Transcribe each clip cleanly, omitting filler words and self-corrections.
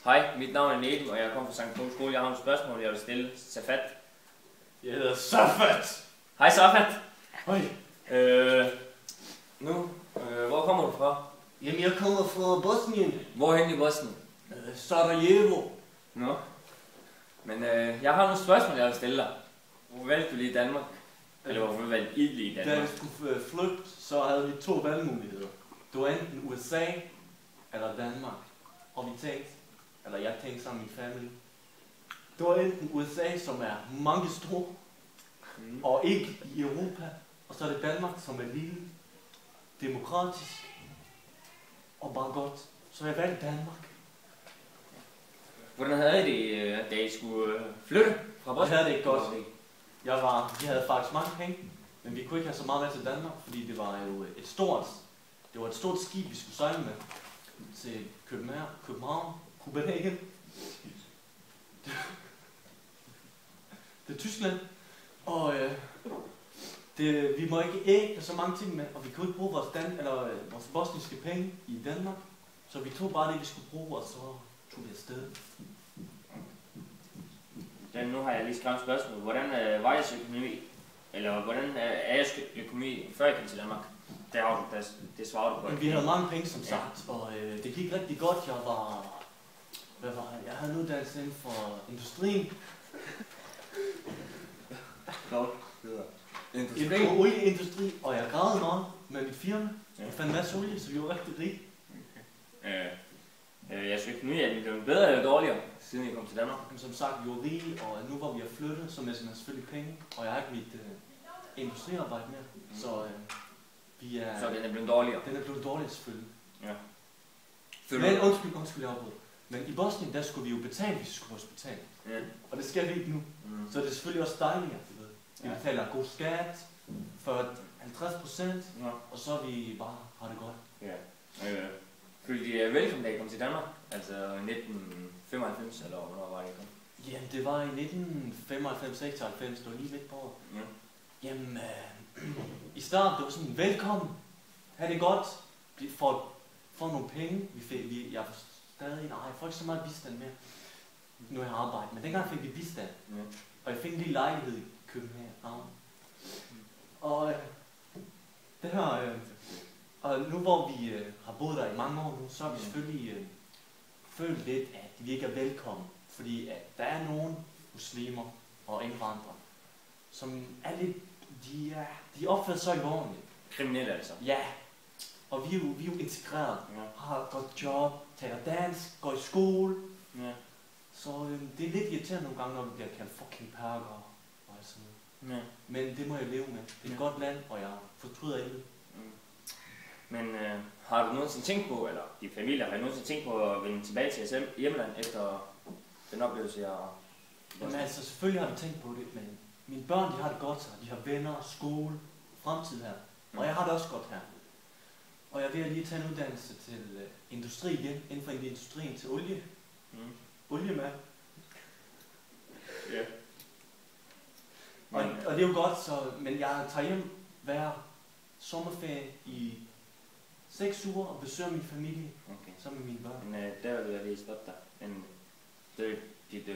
Hej, mit navn er Nedim, og jeg kommer fra Sankt Pauls Skole. Jeg har nogle spørgsmål, jeg vil stille. Safat. Jeg hedder Safat. Hej Safat. Hej. Hvor kommer du fra? Jamen, jeg kommer fra Bosnien. Hvorhen i Bosnien? Sarajevo. Nå. Men jeg har nogle spørgsmål, jeg vil stille dig. Hvorfor valgte du lige Danmark? Eller hvorfor valgte I lige Da Danmark? vi skulle flygte, så havde vi 2 valgmuligheder. Det var enten USA eller Danmark. Og jeg tænkte sammen med min familie. Det var enten USA, som er mange store, og ikke i Europa. Og så er det Danmark, som er lille, demokratisk og bare godt. Så jeg valgte Danmark. Hvordan havde I det, da I skulle flytte fra Jeg Bosnien? havde det ikke godt. Vi havde faktisk mange penge, men vi kunne ikke have så meget med til Danmark, fordi det var jo et stort skib, vi skulle sejle med til Copenhagen. Det er Tyskland, og vi må ikke have så mange ting med, og vi kunne ikke bruge vores bosniske penge i Danmark, så vi tog bare det, vi skulle bruge, og så tog vi afsted. Nu har jeg lige skrevet et spørgsmål. Hvordan var jeres økonomi? Eller hvordan er jeres økonomi, før I kom til Danmark? Det svarer du på. Men vi havde mange penge, som sagt, og det gik rigtig godt. Jeg havde en uddannelse inden for industrien. Inden for olieindustri, og jeg gravede meget med mit firma. Jeg fandt en masse olie, så vi var rigtig rige. Jeres økonomi er blevet bedre eller dårligere, siden I kom til Danmark? Men som sagt, vi var rige, og nu hvor vi har flyttet, så mister man selvfølgelig penge, og jeg har ikke mit industriarbejde mere. Så Så den er blevet dårligere? Den er blevet dårligere selvfølgelig. Ja. Men undskyld, jeg afbryder. Men i Bosnien, der skulle vi jo betale, hvis vi skulle på hospital. Ja. Og det skal vi ikke nu. Så det er selvfølgelig også dejligt, du ved. Vi betaler god skat, for 50%, og så vi bare har det godt. Ja. Følte I velkommen, da I kom til Danmark? Altså 1995, eller hvornår var det, I kom? Jamen, det var i 1995-96, det var lige midt på året. Ja. Jamen, i starten, det var sådan, velkommen, ha' det godt, for nogle penge. Jeg får stadig, jeg får ikke så meget bistand mere, nu jeg har arbejdet, men dengang fik vi bistand. Ja. Og jeg fik en lille lejlighed i København. Og det her, og nu hvor vi har boet der i mange år nu, så har vi selvfølgelig følt lidt, at vi ikke er velkommen. Fordi at der er nogle muslimer og indvandrere, som er lidt, de opfører sig ikke ordentligt. Kriminelle altså? Ja. Og vi er jo integreret, har et godt job, taler dansk, går i skole. Ja. Så det er lidt irriterende nogle gange, når vi bliver kaldt fucking perker og sådan noget. Ja. Men det må jeg leve med. Det er et godt land, og jeg fortryder ikke. Men har du nogensinde tænkt på, eller din familie, har I nogensinde tænkt på at vende tilbage til jeres hjemland efter den oplevelse, jeg har? Jamen altså, selvfølgelig har vi tænkt på det, men mine børn, de har det godt her. De har venner, skole, fremtid her. Og jeg har det også godt her. Og jeg vil lige tage en uddannelse til industri igen, inden for industrien til olie. Oliemand. Ja. Og det er jo godt, men jeg tager hjem hver sommerferie i 6 uger og besøger min familie sammen med mine børn. Men der vil jeg lige stoppe dig. Men det dit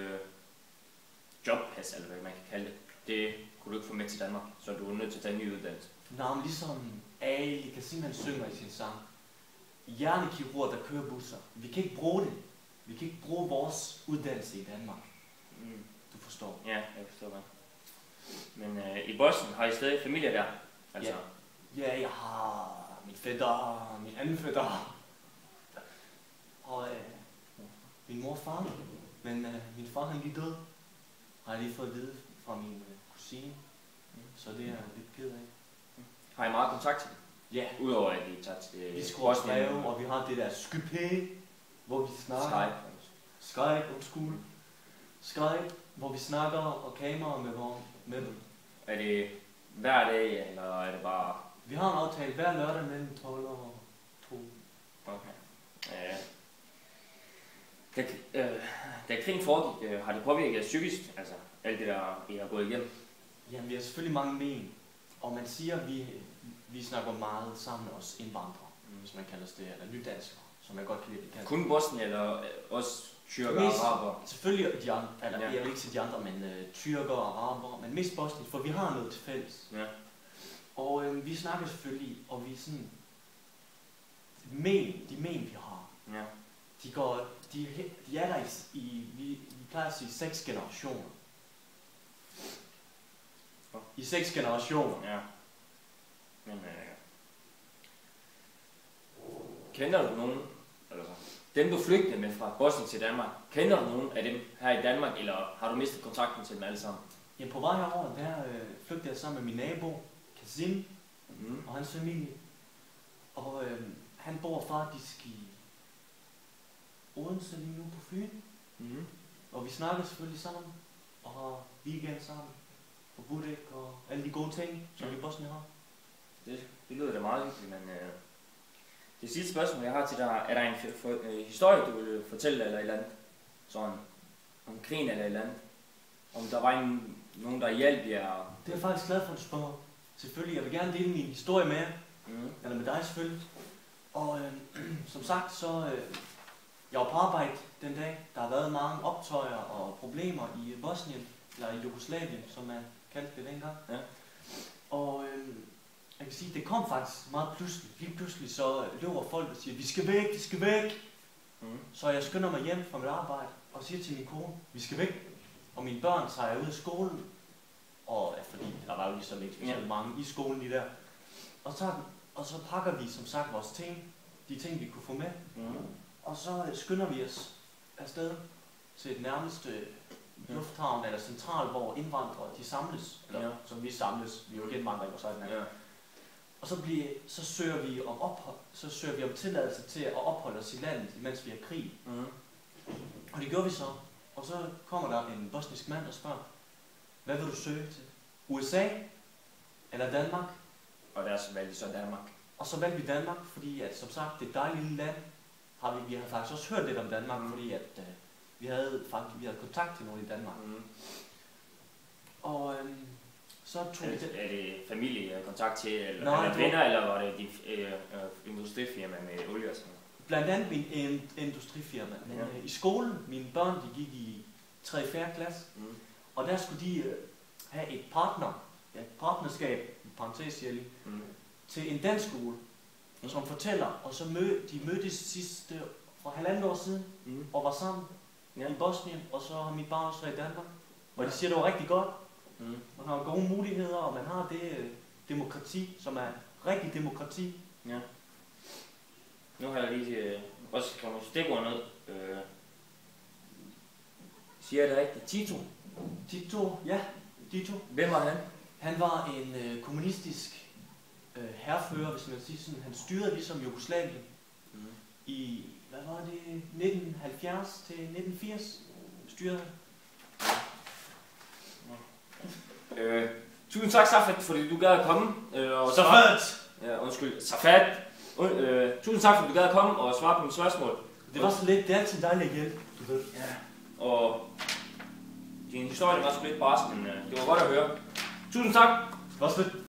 jobpas, eller hvad man kan kalde det, det kunne du ikke få med til Danmark, så du er nødt til at tage en ny uddannelse. Nå, men ligesom Ali Kasim synger i sin sang. Hjernekirurger, der kører busser. Vi kan ikke bruge det. Vi kan ikke bruge vores uddannelse i Danmark. Du forstår? Ja, jeg forstår det. Men i Bosnien har I stadig familie der? Altså. Ja, jeg har min fætter, min anden fætter. Og min mor og far. Men min far han er lige død. Har jeg lige fået at vide fra min kusine. Så det er jeg lidt ked af. Har I meget kontakt til det? Ja. Udover at I tager til vi skriver breve, og vi har det der Skype, hvor vi snakker. Skype, hvor vi snakker og kamera med dem. Er det hver dag, eller er det bare... Vi har en aftale hver lørdag mellem 12 og 2. Okay. Da krigen foregik, har det påvirket jer psykisk? Altså alt det der, I har gået igennem? Jamen, vi har selvfølgelig mange men. Og man siger, at vi snakker meget sammen med os indvandrere, hvis man kalder det, eller nydanskere, som jeg godt kan lide. Kun Bosnien, eller også Tyrker og araber. Selvfølgelig de andre, eller jeg vil ikke sige de andre, men tyrker og araber, men mest bosnisk, for vi har noget til fælles. Ja. Og vi snakker selvfølgelig, og vi sådan, de men vi har, Ja. de er der vi plejer at sige 6 generationer. I 6 generationer. Ja. Men kender du nogen, altså dem du flygtede med fra Bosnien til Danmark, kender du nogen af dem her i Danmark, eller har du mistet kontakten til dem alle sammen? Ja, på vej herover, der flygtede jeg sammen med min nabo, Kazim, og hans familie. Og han bor faktisk i Odense lige nu på Fyn. Og vi snakker selvfølgelig sammen, og har weekend sammen, og Budek og alle de gode ting, som vi i Bosnien har. Det lyder da meget hyggeligt, men det sidste spørgsmål, jeg har til dig, er der en historie, du vil fortælle eller et eller andet? Sådan om krigen eller et eller andet? Om der var nogen, der hjalp jer? Det er jeg faktisk glad for, at du spørger. Selvfølgelig, jeg vil gerne dele min historie med jer. Eller med dig selvfølgelig. Og som sagt, så jeg var på arbejde den dag. Der har været mange optøjer og problemer i Bosnien, eller i Jugoslavien, som man kaldte det dengang. Ja. Og jeg kan sige, det kom faktisk meget pludselig. Lige pludselig så løber folk og siger, vi skal væk, vi skal væk. Så jeg skynder mig hjem fra mit arbejde og siger til min kone, vi skal væk. Og mine børn tager jeg ud af skolen. Og ja, fordi der var jo ligesom ikke specielt mange i skolen lige der. Og så pakker vi som sagt vores ting, de ting vi kunne få med. Og så skynder vi os afsted til det nærmeste lufthavn eller central, hvor indvandrere de samles. Eller som vi samles, vi er jo indvandrere på sådan her. Og så søger vi om tilladelse til at opholde os i landet, imens vi er krig. Og det gjorde vi så. Og så kommer der en bosnisk mand og spørger, hvad vil du søge til? USA eller Danmark? Og der valgte så Danmark. Og så valgte vi Danmark, fordi at, som sagt, det er et dejligt lille land. Vi har faktisk også hørt lidt om Danmark, fordi at vi havde kontakt til nogen i Danmark. Og så tog vi det. Er det familiekontakt til, eller nej, venner, eller var det din industrifirma med olie og sådan noget? Blandt andet min industrifirma. Men i skolen, mine børn, de gik i 3. og 4. klasse, og der skulle de have et partnerskab, i parentes siger jeg lige, til en dansk skole, som fortæller, og så de mødtes sidste for 1,5 år siden, og var sammen i Bosnien, og så har mit barn også været i Danmark. Og de siger, det var rigtig godt. Man har gode muligheder, og man har det demokrati, som er rigtig demokrati. Ja. Nu har jeg lige også kommet stikord ned. Siger jeg det rigtigt? Tito? Tito, ja. Tito. Hvem var han? Han var en kommunistisk hærfører, hvis man siger sådan. Han styrede ligesom Jugoslavien i, hvad var det, 1970 til 1980 styrede. Tusind tak, Safat, fordi du gad at komme. Safat! Ja, undskyld. Safat. Tusind tak, fordi du gad at komme og svare på mine spørgsmål. Det var så lidt. Det er altid dejligt at hjælpe, du ved. Ja. Og din historie var sgu lidt barsk, men det var godt at høre. Tusind tak. Det var så lidt.